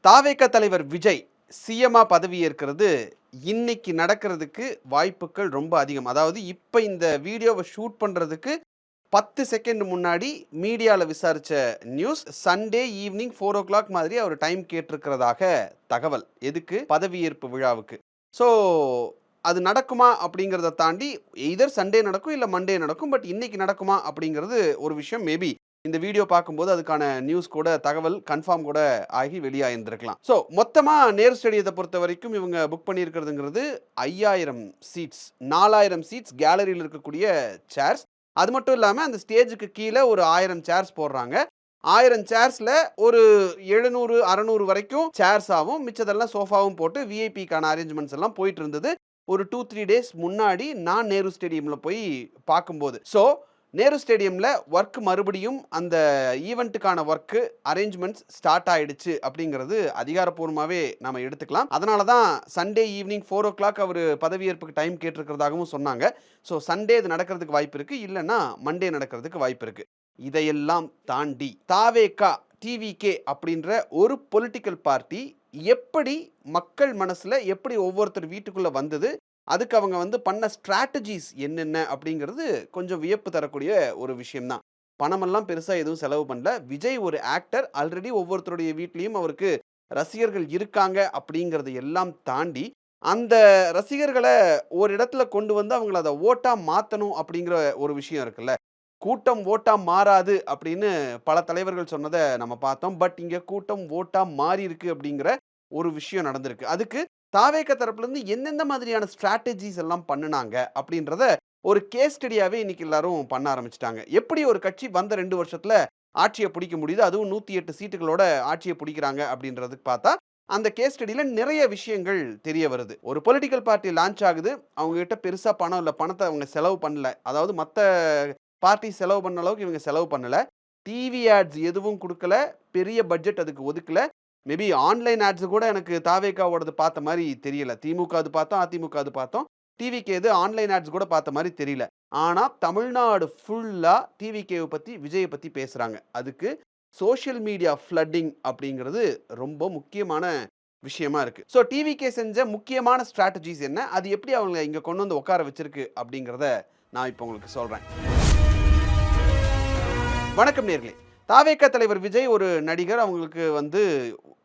தாவேக தலைவர் விஜய் சிஎம்மா பதவி ஏற்கிறது இன்னைக்கு நடக்கிறதுக்கு வாய்ப்புகள் ரொம்ப அதிகம். அதாவது இப்போ இந்த வீடியோவை ஷூட் பண்ணுறதுக்கு 10 செகண்ட் முன்னாடி மீடியாவில் விசாரித்த நியூஸ் சண்டே ஈவினிங் 4 o'clock மாதிரி அவர் டைம் கேட்டிருக்கிறதாக தகவல். எதுக்கு? பதவியேற்பு விழாவுக்கு. ஸோ அது நடக்குமா அப்படிங்கிறத தாண்டி எய்தர் சண்டே நடக்கும் இல்லை மண்டே நடக்கும். பட் இன்னைக்கு நடக்குமா அப்படிங்கிறது ஒரு விஷயம். மேபி இந்த வீடியோ பார்க்கும்போது அதுக்கான நியூஸ் கூட தகவல் கன்ஃபார்ம் கூட ஆகி வெளியாயிருந்திருக்கலாம். ஸோ மொத்தமாக நேரு ஸ்டேடியத்தை பொறுத்த வரைக்கும் இவங்க புக் பண்ணியிருக்கிறதுங்கிறது 5000 சீட்ஸ், 4000 சீட்ஸ் கேலரியில் இருக்கக்கூடிய சேர்ஸ். அது மட்டும் இல்லாமல் அந்த ஸ்டேஜுக்கு கீழே ஒரு 1000 சேர்ஸ் போடுறாங்க. 1000 சேர்ஸில் ஒரு 700 600 வரைக்கும் சேர்ஸ் ஆகும். மிச்சதெல்லாம் சோஃபாவும் போட்டு விஐபிக்கான அரேஞ்ச்மெண்ட்ஸ் எல்லாம் போயிட்டு இருந்தது. ஒரு 2-3 டேஸ் முன்னாடி நான் நேரு ஸ்டேடியமில் போய் பார்க்கும்போது. ஸோ நேரு ஸ்டேடியமில் ஒர்க் மறுபடியும் அந்த ஈவெண்ட்டுக்கான ஒர்க்கு அரேஞ்ச்மெண்ட்ஸ் ஸ்டார்ட் ஆயிடுச்சு அப்படிங்கிறது அதிகாரப்பூர்வமாகவே நம்ம எடுத்துக்கலாம். அதனால தான் சண்டே ஈவினிங் 4 o'clock அவர் பதவியேற்புக்கு டைம் கேட்டிருக்கிறதாகவும் சொன்னாங்க. ஸோ சண்டே இது நடக்கிறதுக்கு வாய்ப்பு இருக்குது, இல்லைன்னா மண்டே நடக்கிறதுக்கு வாய்ப்பு இருக்குது. இதையெல்லாம் தாண்டி தாவேகா டிவிகே அப்படின்ற ஒரு பொலிட்டிக்கல் பார்ட்டி எப்படி மக்கள் மனசில் எப்படி ஒவ்வொருத்தர் வீட்டுக்குள்ளே வந்தது, அதுக்கு அவங்க பண்ண ஸ்ட்ராட்டஜிஸ் என்னென்ன அப்படிங்கிறது கொஞ்சம் வியப்பு தரக்கூடிய ஒரு விஷயம்தான். பணமெல்லாம் பெருசாக எதுவும் செலவு பண்ணல. விஜய் ஒரு ஆக்டர், ஆல்ரெடி ஒவ்வொருத்தருடைய வீட்லேயும் அவருக்கு ரசிகர்கள் இருக்காங்க அப்படிங்கிறது எல்லாம் தாண்டி அந்த ரசிகர்களை ஒரு இடத்துல கொண்டு வந்து அவங்கள அதை ஓட்டாக மாற்றணும் அப்படிங்கிற ஒரு விஷயம் இருக்குல்ல. கூட்டம் ஓட்டா மாறாது அப்படின்னு பல தலைவர்கள் சொன்னதை நம்ம பார்த்தோம். பட் இங்கே கூட்டம் ஓட்டா மாறி இருக்கு அப்படிங்கிற ஒரு விஷயம் நடந்திருக்கு. அதுக்கு தாவேக தரப்புலேருந்து எந்தெந்த மாதிரியான ஸ்ட்ராட்டஜிஸ் எல்லாம் பண்ணினாங்க அப்படின்றத ஒரு கேஸ் ஸ்டடியாகவே இன்னைக்கு எல்லாரும் பண்ண ஆரம்பிச்சிட்டாங்க. எப்படி ஒரு கட்சி வந்த 2 வருஷத்தில் ஆட்சியை பிடிக்க முடியுது, அதுவும் 108 சீட்டுகளோட ஆட்சியை பிடிக்கிறாங்க அப்படின்றதுக்கு பார்த்தா அந்த கேஸ் ஸ்டடியில் நிறைய விஷயங்கள் தெரிய வருது. ஒரு பொலிட்டிக்கல் பார்ட்டி லான்ச் ஆகுது, அவங்ககிட்ட பெருசாக பணம் இல்லை, பணத்தை அவங்க செலவு பண்ணல. அதாவது மற்ற பார்ட்டி செலவு பண்ண அளவுக்கு இவங்க செலவு பண்ணலை. டிவி ஆட்ஸ் எதுவும் கொடுக்கல, பெரிய பட்ஜெட் அதுக்கு ஒதுக்கல. மேபி ஆன்லைன் ஆட்ஸ் கூட எனக்கு தாவேகாவோடது பார்த்த மாதிரி தெரியல. திமுக அது பார்த்தோம், அதிமுக அது பார்த்தோம். டிவிக்கு எது ஆன்லைன் ஆட்ஸ் கூட பார்த்த மாதிரி தெரியல. ஆனால் தமிழ்நாடு ஃபுல்லாக டிவிகேவை பற்றி விஜயை பற்றி பேசுகிறாங்க. அதுக்கு சோஷியல் மீடியா ஃப்ளட்டிங் அப்படிங்கிறது ரொம்ப முக்கியமான விஷயமா இருக்குது. ஸோ டிவிகே செஞ்ச முக்கியமான ஸ்ட்ராட்டஜிஸ் என்ன, அது எப்படி அவங்க இங்கே கொண்டு வந்து உட்கார வச்சிருக்கு அப்படிங்கிறத நான் இப்போ உங்களுக்கு சொல்கிறேன். வணக்கம் நேர்களே. தாவேக தலைவர் விஜய் ஒரு நடிகர். அவங்களுக்கு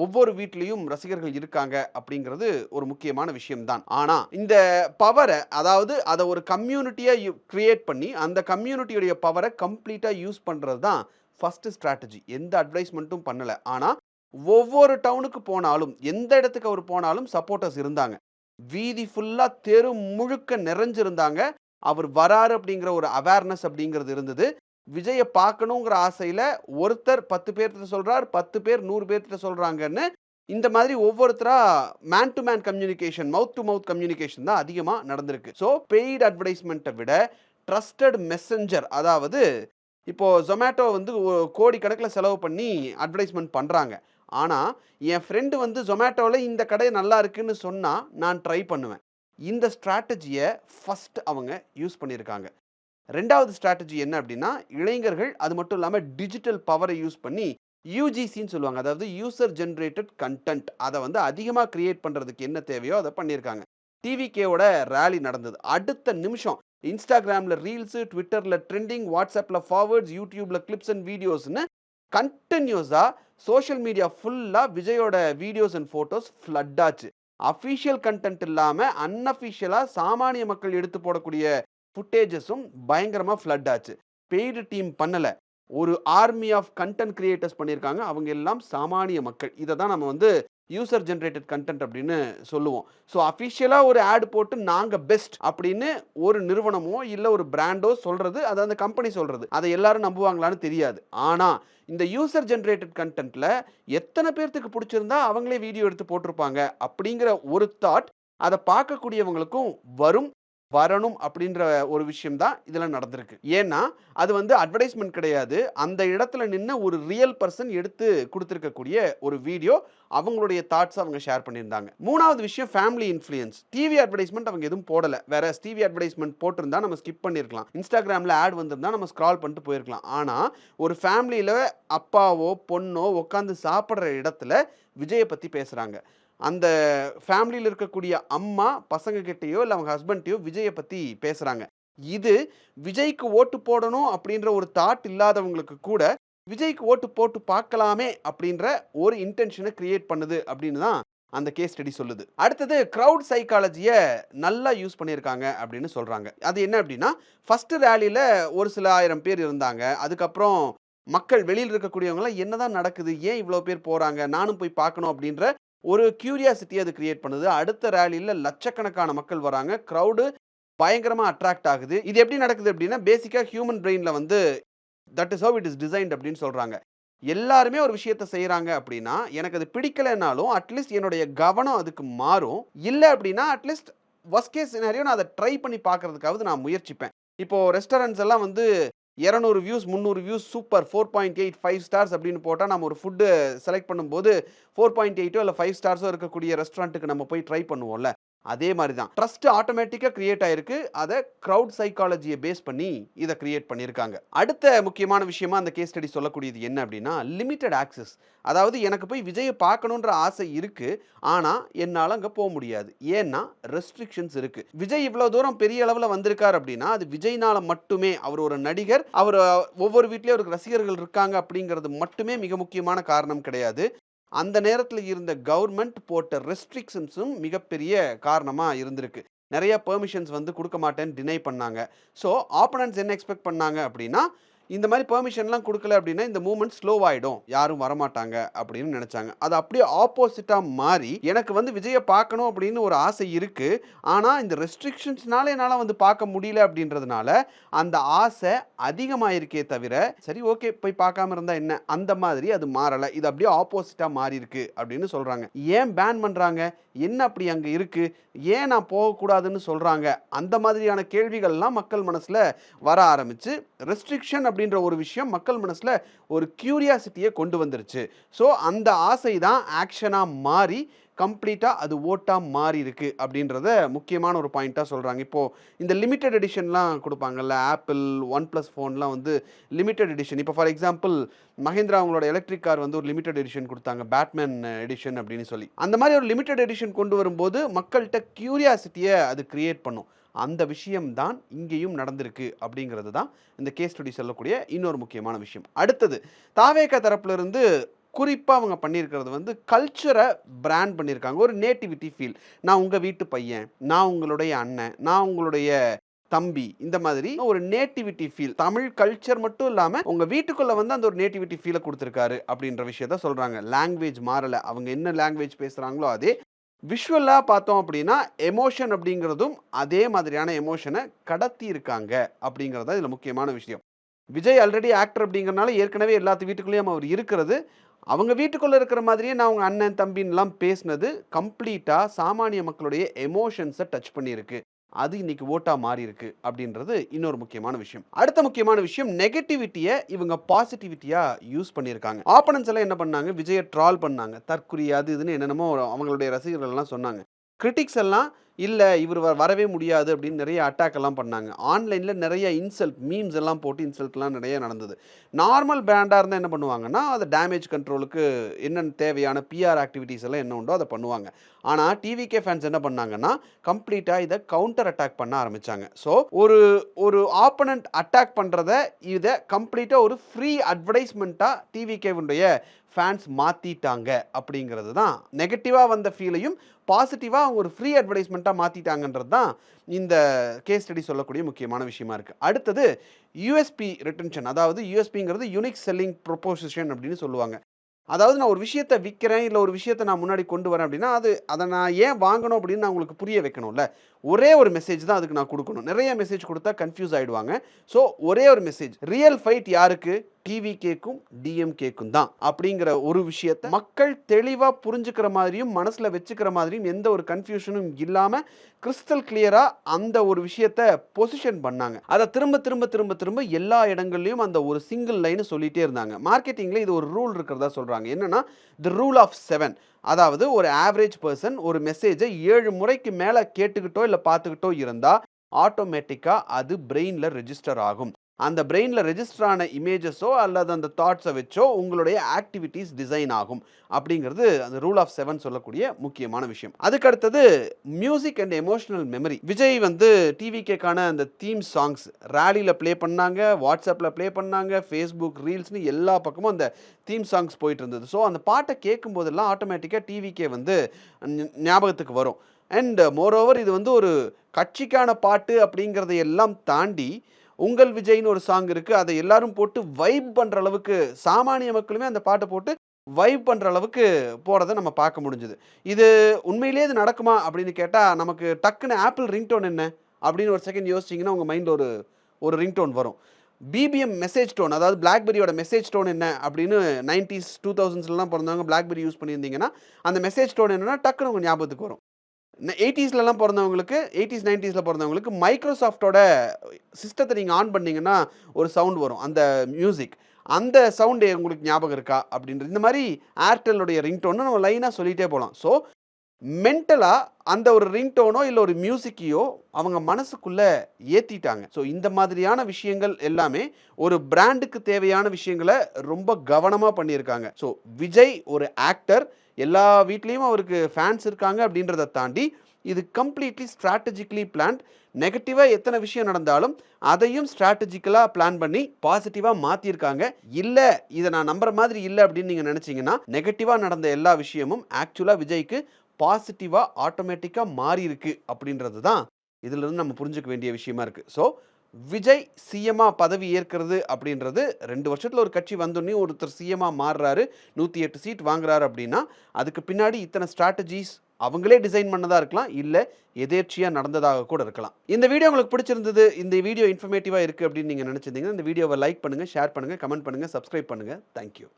ஒவ்வொரு வீட்லேயும் ரசிகர்கள் இருக்காங்க அப்படிங்கிறது ஒரு முக்கியமான விஷயம்தான். ஆனால் இந்த பவரை, அதாவது அதை ஒரு கம்யூனிட்டியாக கிரியேட் பண்ணி அந்த கம்யூனிட்டியுடைய பவரை கம்ப்ளீட்டாக யூஸ் பண்ணுறது தான் ஃபஸ்ட்டு ஸ்ட்ராட்டஜி. எந்த அட்வைஸ்மெண்ட்டும் பண்ணலை. ஆனால் ஒவ்வொரு டவுனுக்கு போனாலும், எந்த இடத்துக்கு அவர் போனாலும் சப்போர்ட்டர்ஸ் இருந்தாங்க. வீதி ஃபுல்லாக தெரு முழுக்க நிறைஞ்சிருந்தாங்க. அவர் வராரு அப்படிங்கிற ஒரு அவேர்னஸ் அப்படிங்கிறது இருந்தது. விஜயை பார்க்கணுங்கிற ஆசையில் ஒருத்தர் 10 பேர்கிட்ட சொல்கிறார், 10 பேர் 100 பேர்கிட்ட சொல்கிறாங்கன்னு இந்த மாதிரி ஒவ்வொருத்தராக man to man communication, mouth to mouth communication தான் அதிகமாக நடந்திருக்கு. ஸோ பெய்டு அட்வர்டைஸ்மெண்ட்டை விட ட்ரஸ்டட் மெசஞ்சர், அதாவது இப்போது ஜொமேட்டோ கோடி கணக்கில் செலவு பண்ணி அட்வர்டைஸ்மெண்ட் பண்ணுறாங்க. ஆனால் என் ஃப்ரெண்டு ஜொமேட்டோவில் இந்த கடை நல்லா இருக்குன்னு சொன்னால் நான் ட்ரை பண்ணுவேன். இந்த ஸ்ட்ராட்டஜியை ஃபஸ்ட் அவங்க யூஸ் பண்ணியிருக்காங்க. ரெண்டாவது ஸ்ட்ராட்டஜி என்ன அப்படின்னா, இளைஞர்கள், அது மட்டும் இல்லாமல் டிஜிட்டல் பவரை யூஸ் பண்ணி யூஜிசின்னு சொல்லுவாங்க, அதாவது யூசர் ஜென்ரேட்டட் கண்டென்ட், அதை அதிகமாக கிரியேட் பண்ணுறதுக்கு என்ன தேவையோ அதை பண்ணியிருக்காங்க. டிவிகேவோட ரேலி நடந்தது. அடுத்த நிமிஷம் இன்ஸ்டாகிராமில் ரீல்ஸு, ட்விட்டரில் ட்ரெண்டிங், வாட்ஸ்அப்பில் ஃபார்வர்ட்ஸ், யூடியூப்பில் கிளிப்ஸ் அண்ட் வீடியோஸ்னு கண்டினியூஸாக சோஷியல் மீடியா ஃபுல்லாக விஜயோட வீடியோஸ் அண்ட் ஃபோட்டோஸ் ஃப்ளட் ஆச்சு. அஃபீஷியல் கண்டென்ட் இல்லாமல் அன்அஃபீஷியலாக சாமானிய மக்கள் எடுத்து போடக்கூடிய ஃபுட்டேஜஸும் பயங்கரமாக ஃப்ளட் ஆச்சு. பெய்டு டீம் பண்ணலை, ஒரு ஆர்மி ஆஃப் கண்டென்ட் கிரியேட்டர்ஸ் பண்ணியிருக்காங்க. அவங்க எல்லாம் சாமானிய மக்கள். இதை தான் நம்ம யூசர் ஜென்ரேட்டட் கண்டென்ட் அப்படின்னு சொல்லுவோம். ஸோ அஃபிஷியலாக ஒரு ஆட் போட்டு நாங்கள் பெஸ்ட் அப்படின்னு ஒரு நிறுவனமோ இல்லை ஒரு பிராண்டோ சொல்கிறது, அது அந்த கம்பெனி சொல்கிறது, அதை எல்லாரும் நம்புவாங்களான்னு தெரியாது. ஆனால் இந்த யூசர் ஜென்ரேட்டட் கண்டென்ட்டில் எத்தனை பேர்த்துக்கு பிடிச்சிருந்தா அவங்களே வீடியோ எடுத்து போட்டிருப்பாங்க அப்படிங்கிற ஒரு தாட் அதை பார்க்கக்கூடியவங்களுக்கும் வரணும் அப்படின்ற ஒரு விஷயம் தான் இதில் நடந்திருக்கு. ஏன்னா அது அட்வர்டைஸ்மெண்ட் கிடையாது, அந்த இடத்துல நின்று ஒரு ரியல் பர்சன் எடுத்து கொடுத்துருக்கக்கூடிய ஒரு வீடியோ, அவங்களுடைய தாட்ஸ் அவங்க ஷேர் பண்ணியிருந்தாங்க. மூணாவது விஷயம் ஃபேமிலி இன்ஃப்ளூயன்ஸ். டிவி அட்வர்டைஸ்மெண்ட் அவங்க எதுவும் போடலை. வேற டிவி அட்வர்டைஸ்மெண்ட் போட்டிருந்தா நம்ம ஸ்கிப் பண்ணியிருக்கலாம். இன்ஸ்டாகிராமில் ஆட் வந்திருந்தா நம்ம ஸ்க்ரால் பண்ணிட்டு போயிருக்கலாம். ஆனால் ஒரு ஃபேமிலியில் அப்பாவோ பொண்ணோ உட்காந்து சாப்பிட்ற இடத்துல விஜயை பற்றி பேசுகிறாங்க. அந்த ஃபேமிலியில் இருக்கக்கூடிய அம்மா பசங்க கிட்டேயோ இல்லை அவங்க ஹஸ்பண்ட்டையோ விஜயை பற்றி பேசுகிறாங்க. இது விஜய்க்கு ஓட்டு போடணும் அப்படின்ற ஒரு தாட் இல்லாதவங்களுக்கு கூட விஜய்க்கு ஓட்டு போட்டு பார்க்கலாமே அப்படின்ற ஒரு இன்டென்ஷனை கிரியேட் பண்ணுது அப்படின்னு தான் அந்த கேஸ் ஸ்டடி சொல்லுது. அடுத்தது கிரவுட் சைக்காலஜியை நல்லா யூஸ் பண்ணியிருக்காங்க அப்படின்னு சொல்கிறாங்க. அது என்ன அப்படின்னா, ஃபஸ்ட்டு ரேலியில் ஒரு சில 1000 பேர் இருந்தாங்க. அதுக்கப்புறம் மக்கள் வெளியில் இருக்கக்கூடியவங்களாம் என்னதான் நடக்குது, ஏன் இவ்வளோ பேர் போகிறாங்க, நானும் போய் பார்க்கணும் அப்படின்ற ஒரு கியூரியாசிட்டி அது கிரியேட் பண்ணுது. அடுத்த ரேலியில் லட்சக்கணக்கான மக்கள் வராங்க. க்ரௌடு பயங்கரமாக அட்ராக்ட் ஆகுது. இது எப்படி நடக்குது அப்படின்னா, பேசிக்காக ஹியூமன் பிரெயினில் வந்து that is how it is designed அப்படின்னு சொல்கிறாங்க. எல்லாருமே ஒரு விஷயத்த செய்கிறாங்க அப்படின்னா, எனக்கு அது பிடிக்கலைன்னாலும் அட்லீஸ்ட் என்னுடைய கவனம் அதுக்கு மாறும். இல்லை அப்படின்னா அட்லீஸ்ட் வொர்ஸ்ட் கேஸ் சினாரியோ நான் அதை ட்ரை பண்ணி பார்க்கறதுக்காவது நான் முயற்சிப்பேன். இப்போது ரெஸ்டாரண்ட்ஸ் எல்லாம் வந்து 200 வியூஸ் 300 வியூஸ் சூப்பர் 4.8 5 ஸ்டார்ஸ் அப்படின்னு போட்டால் நம்ம ஒரு ஃபுட்டு செலக்ட் பண்ணும்போது 4.8 இல்லை 5 ஸ்டார்ஸோ இருக்கக்கூடிய ரெஸ்டாரண்ட்டுக்கு நம்ம போய் ட்ரை பண்ணுவோம்ல. அதே மாதிரி தான் ட்ரஸ்ட் ஆட்டோமேட்டிக்காக கிரியேட் ஆயிருக்கு. அதை க்ரௌட் சைக்காலஜியை பேஸ் பண்ணி இதை கிரியேட் பண்ணியிருக்காங்க. அடுத்த முக்கியமான விஷயமா அந்த கேஸ் ஸ்டடி சொல்லக்கூடியது என்ன அப்படின்னா, லிமிட்டட் ஆக்சஸ். அதாவது எனக்கு போய் விஜயை பார்க்கணுன்ற ஆசை இருக்கு, ஆனால் என்னால் அங்கே போக முடியாது. ஏன்னா ரெஸ்ட்ரிக்ஷன்ஸ் இருக்கு. விஜய் இவ்வளோ தூரம் பெரிய அளவில் வந்திருக்கார் அப்படின்னா அது விஜய்னால மட்டுமே. அவர் ஒரு நடிகர், அவர் ஒவ்வொரு வீட்லேயும் அவருக்கு ரசிகர்கள் இருக்காங்க அப்படிங்கிறது மட்டுமே மிக முக்கியமான காரணம் கிடையாது. அந்த நேரத்தில் இருந்த கவர்மெண்ட் போட்ட ரெஸ்ட்ரிக்ஷன்ஸும் மிகப்பெரிய காரணமாக இருந்திருக்கு. நிறைய பெர்மிஷன்ஸ் வந்து கொடுக்க மாட்டேன்னு டினை பண்ணாங்க. ஸோ ஆப்பனன்ட்ஸ் என்ன எக்ஸ்பெக்ட் பண்ணாங்க அப்படின்னா, இந்த மாதிரி பெர்மிஷன்லாம் கொடுக்கல அப்படின்னா இந்த மூவ்மெண்ட் ஸ்லோவாயிடும், யாரும் வரமாட்டாங்க அப்படின்னு நினச்சாங்க. அது அப்படியே ஆப்போசிட்டாக மாறி எனக்கு வந்து விஜயை பார்க்கணும் அப்படின்னு ஒரு ஆசை இருக்குது, ஆனால் இந்த ரெஸ்ட்ரிக்ஷன்ஸ்னால என்னால் வந்து பார்க்க முடியல அப்படின்றதுனால அந்த ஆசை அதிகமாயிருக்கே தவிர சரி ஓகே போய் பார்க்காம இருந்தால் என்ன, அந்த மாதிரி அது மாறலை. இது அப்படியே ஆப்போசிட்டாக மாறி இருக்கு அப்படின்னு சொல்கிறாங்க. ஏன் பேன் பண்ணுறாங்க, என்ன அப்படி அங்கே இருக்குது, ஏன் நான் போகக்கூடாதுன்னு சொல்கிறாங்க, அந்த மாதிரியான கேள்விகள்லாம் மக்கள் மனசில் வர ஆரம்பிச்சு ரெஸ்ட்ரிக்ஷன் அப்படின்ற ஒரு விஷயம் மக்கள் மனசில் ஒரு கியூரியாசிட்டியை கொண்டு வந்துருச்சு. ஸோ அந்த ஆசை தான் ஆக்ஷனாக மாறி கம்ப்ளீட்டாக அது ஓட்டாக மாறி இருக்கு அப்படின்றத முக்கியமான ஒரு பாயிண்ட்டாக சொல்கிறாங்க. இப்போது இந்த லிமிட்டட் எடிஷன்லாம் கொடுப்பாங்கல்ல, ஆப்பிள் OnePlus ஃபோன்லாம் வந்து லிமிட்டட் எடிஷன். இப்போ ஃபார் எக்ஸாம்பிள் மஹிந்திரா அவங்களோட எலக்ட்ரிக் கார் வந்து ஒரு லிமிட்டட் எடிஷன் கொடுத்தாங்க, பேட்மேன் எடிஷன் அப்படின்னு சொல்லி. அந்த மாதிரி ஒரு லிமிட்டட் எடிஷன் கொண்டு வரும்போது மக்கள்கிட்ட கியூரியாசிட்டியை அது கிரியேட் பண்ணும். அந்த விஷயம்தான் இங்கேயும் நடந்திருக்கு அப்படிங்கிறது தான் இந்த கேஸ் ஸ்டடி சொல்லக்கூடிய இன்னொரு முக்கியமான விஷயம். அடுத்தது தாவேகா தரப்புலேருந்து குறிப்பாக அவங்க பண்ணியிருக்கிறது வந்து கல்ச்சரை பிராண்ட் பண்ணியிருக்காங்க. ஒரு நேட்டிவிட்டி ஃபீல். நான் உங்கள் வீட்டு பையன், நான் உங்களுடைய அண்ணன், நான் உங்களுடைய தம்பி, இந்த மாதிரி ஒரு நேட்டிவிட்டி ஃபீல். தமிழ் கல்ச்சர் மட்டும் இல்லாமல் உங்கள் வீட்டுக்குள்ளே வந்து அந்த ஒரு நேட்டிவிட்டி ஃபீலை கொடுத்துருக்காரு அப்படின்ற விஷயத்த சொல்கிறாங்க. லாங்குவேஜ் மாறலை, அவங்க என்ன லாங்குவேஜ் பேசுகிறாங்களோ அதே. விஷுவலாக பார்த்தோம் அப்படின்னா எமோஷன் அப்படிங்கிறதும் அதே மாதிரியான எமோஷனை கடத்தி இருக்காங்க அப்படிங்கிறது தான் இதில் முக்கியமான விஷயம். விஜய் ஆல்ரெடி ஆக்டர் அப்படிங்கிறனால ஏற்கனவே எல்லாத்து வீட்டுக்குள்ளேயும் அவர் இருக்கிறது. அவங்க வீட்டுக்குள்ளே இருக்கிற மாதிரியே நான் அவங்க அண்ணன் தம்பின்லாம் பேசினது கம்ப்ளீட்டாக சாமானிய மக்களுடைய எமோஷன்ஸை டச் பண்ணியிருக்கு. அது இன்னைக்கு ஓட்டாக மாறி இருக்கு அப்படின்றது இன்னொரு முக்கியமான விஷயம். அடுத்த முக்கியமான விஷயம், நெகட்டிவிட்டியை இவங்க பாசிட்டிவிட்டியாக யூஸ் பண்ணியிருக்காங்க. ஆப்பனன்ஸ் எல்லாம் என்ன பண்ணாங்க, விஜயை ட்ரால் பண்ணாங்க, தற்குறி அது இதுன்னு என்னென்னமோ அவங்களுடைய ரசிகர்கள்லாம் சொன்னாங்க. கிரிட்டிக்ஸ் எல்லாம் இல்லை இவர் வரவே முடியாது அப்படின்னு நிறைய அட்டாக் எல்லாம் பண்ணாங்க. ஆன்லைனில் நிறைய இன்சல்ட் மீம்ஸ் எல்லாம் போட்டு இன்சல்ட்லாம் நிறைய நடந்தது. நார்மல் பிராண்டாக இருந்தால் என்ன பண்ணுவாங்கன்னா அதை டேமேஜ் கண்ட்ரோலுக்கு என்னென்ன தேவையான பிஆர் ஆக்டிவிட்டீஸ் எல்லாம் என்ன உண்டோ அதை பண்ணுவாங்க. ஆனால் டிவிகே ஃபேன்ஸ் என்ன பண்ணாங்கன்னா கம்ப்ளீட்டாக இதை கவுண்டர் அட்டாக் பண்ண ஆரம்பித்தாங்க. ஸோ ஒரு ஆப்பனண்ட் அட்டாக் பண்ணுறத இதை கம்ப்ளீட்டாக ஒரு ஃப்ரீ அட்வர்டைஸ்மெண்ட்டாக டிவிகேவுடைய ஃபேன்ஸ் மாற்றிட்டாங்க அப்படிங்கிறது தான். நெகட்டிவாக வந்த ஃபீலையும் பாசிட்டிவாக அவங்க ஒரு ஃப்ரீ அட்வர்டைஸ்மெண்ட்டாக மாற்றிட்டாங்கன்றது தான் இந்த கேஸ் ஸ்டடி சொல்லக்கூடிய முக்கியமான விஷயமா இருக்குது. அடுத்தது யூஎஸ்பி ரிட்டன்ஷன். அதாவது யூஎஸ்பிங்கிறது யூனிக் செல்லிங் ப்ரொபோசிஷன் அப்படின்னு சொல்லுவாங்க. அதாவது நான் ஒரு விஷயத்தை விற்கிறேன், இல்லை ஒரு விஷயத்தை நான் முன்னாடி கொண்டு வரேன் அப்படின்னா அதை நான் ஏன் வாங்கணும் அப்படின்னு நான் உங்களுக்கு புரிய வைக்கணும்ல. ஒரே ஒரு மெசேஜ் தான் அதுக்கு நான் கொடுக்கணும். நிறைய மெசேஜ் கொடுத்தா கன்ஃபியூஸ் ஆகிடுவாங்க. ஸோ ஒரே ஒரு மெசேஜ். ரியல் ஃபைட் யாருக்கு, டிவிகேக்கும் டிஎம்கேக்கும் தான் அப்படிங்கிற ஒரு விஷயத்தை மக்கள் தெளிவாக புரிஞ்சுக்கிற மாதிரியும் மனசில் வச்சுக்கிற மாதிரியும் எந்த ஒரு கன்ஃபியூஷனும் இல்லாமல் கிறிஸ்டல் கிளியராக அந்த ஒரு விஷயத்தை பொசிஷன் பண்ணாங்க. அதை திரும்ப திரும்ப திரும்ப திரும்ப எல்லா இடங்கள்லையும் அந்த ஒரு சிங்கிள் லைன் சொல்லிகிட்டே இருந்தாங்க. மார்க்கெட்டிங்கில் இது ஒரு ரூல் இருக்கிறதா சொல்கிறாங்க. என்னென்னா தி ரூல் ஆஃப் 7. அதாவது ஒரு ஆவரேஜ் பர்சன் ஒரு மெசேஜை 7 முறைக்கு மேலே கேட்டுக்கிட்டோ இல்லை பார்த்துக்கிட்டோ இருந்தால் ஆட்டோமேட்டிக்காக அது பிரெயினில் ரெஜிஸ்டர் ஆகும். அந்த பிரெயின்ல ரெஜிஸ்டர் ஆன இமேஜஸோ அல்லது அந்த தாட்ஸை வச்சோ உங்களுடைய ஆக்டிவிட்டீஸ் டிசைன் ஆகும் அப்படிங்கிறது அந்த ரூல் ஆஃப் 7 சொல்லக்கூடிய முக்கியமான விஷயம். அதுக்கு அடுத்தது music and emotional memory. Vijay வந்து டிவிகேக்கான அந்த தீம் சாங்ஸ் ரேலியில் ப்ளே பண்ணாங்க, வாட்ஸ்அப்பில் ப்ளே பண்ணாங்க, ஃபேஸ்புக் ரீல்ஸ்னு எல்லா பக்கமும் அந்த தீம் சாங்ஸ் போயிட்டு இருந்தது. ஸோ அந்த பாட்டை கேட்கும் போதெல்லாம் ஆட்டோமேட்டிக்காக டிவிகே வந்து ஞாபகத்துக்கு வரும். அண்ட் மோரோவர் இது வந்து ஒரு கட்சிக்கான பாட்டு அப்படிங்கிறதை எல்லாம் தாண்டி உங்கள் விஜய்னு ஒரு சாங் இருக்குது, அதை எல்லாரும் போட்டு வைப் பண்ணுற அளவுக்கு சாமானிய மக்களுமே அந்த பாட்டை போட்டு வைப் பண்ணுற அளவுக்கு போகிறத நம்ம பார்க்க முடிஞ்சுது. இது உண்மையிலேயே இது நடக்குமா அப்படின்னு கேட்டால் நமக்கு டக்குன்னு ஆப்பிள் ரிங்டோன் என்ன அப்படின்னு ஒரு செகண்ட் யோசிச்சிங்கன்னா உங்கள் மைண்டில் ஒரு ரிங்டோன் வரும். பிபிஎம் மெசேஜ் டோன், அதாவது பிளாக்பெரியோட மெசேஜ் டோன் என்ன அப்படின்னு 90s 2000ஸ்லாம் பிறந்தவங்க பிளாக்பெரி யூஸ் பண்ணியிருந்தீங்கன்னா அந்த மெசேஜ் டோன் என்னென்னா டக்குன்னு உங்கள் ஞாபகத்துக்கு வரும். 80ஸ்லலாம் பிறந்தவங்களுக்கு 80s 90ஸ்ல பிறந்தவங்களுக்கு மைக்ரோசாஃப்டோட சிஸ்டத்தை நீங்கள் ஆன் பண்ணிங்கன்னா ஒரு சவுண்ட் வரும், அந்த மியூசிக். அந்த சவுண்டு உங்களுக்கு ஞாபகம் இருக்கா அப்படின்றது. இந்த மாதிரி ஏர்டெல்லுடைய ரிங்டோன்னு நம்ம லைனாக சொல்லிகிட்டே போகலாம். ஸோ மென்டலாக அந்த ஒரு ரிங்டோனோ இல்லை ஒரு மியூசிக்கையோ அவங்க மனசுக்குள்ளே ஏற்றிட்டாங்க. ஸோ இந்த மாதிரியான விஷயங்கள் எல்லாமே ஒரு பிராண்டுக்கு தேவையான விஷயங்களை ரொம்ப கவனமாக பண்ணியிருக்காங்க. ஸோ விஜய் ஒரு ஆக்டர், எல்லா வீட்லேயும் அவருக்கு ஃபேன்ஸ் இருக்காங்க அப்படின்றத தாண்டி இது கம்ப்ளீட்லி ஸ்ட்ராட்டஜிக்கலி பிளான்ட். நெகட்டிவாக எத்தனை விஷயம் நடந்தாலும் அதையும் ஸ்ட்ராட்டஜிக்கலாக பிளான் பண்ணி பாசிட்டிவாக மாற்றிருக்காங்க. இல்லை இதை நான் நம்புற மாதிரி இல்லை அப்படின்னு நீங்கள் நினச்சிங்கன்னா நெகட்டிவாக நடந்த எல்லா விஷயமும் ஆக்சுவலாக விஜய்க்கு பாசிட்டிவாக ஆட்டோமேட்டிக்காக மாறி இருக்கு அப்படின்றது தான் இதிலிருந்து நம்ம புரிஞ்சுக்க வேண்டிய விஷயமா இருக்குது. ஸோ விஜய் சிஎம்மா பதவி ஏற்கிறது அப்படின்றது 2 வருஷத்தில் ஒரு கட்சி வந்தோடனே ஒருத்தர் சிஎம்மா மாறுறாரு, 108 சீட் வாங்குறாரு அப்படின்னா அதுக்கு பின்னாடி இத்தனை ஸ்ட்ராட்டஜிஸ் அவங்களே டிசைன் பண்ணதாக இருக்கலாம், இல்லை எதேர்ச்சியாக நடந்ததாக கூட இருக்கலாம். இந்த வீடியோ உங்களுக்கு பிடிச்சிருந்தது, இந்த வீடியோ இன்ஃபர்மேட்டிவாக இருக்குது அப்படின்னு நீங்கள் நினச்சிருந்தீங்கன்னா இந்த வீடியோவை லைக் பண்ணுங்கள், ஷேர் பண்ணுங்கள், கமெண்ட் பண்ணுங்கள், சப்ஸ்கிரைப் பண்ணுங்கள். தேங்க்யூ.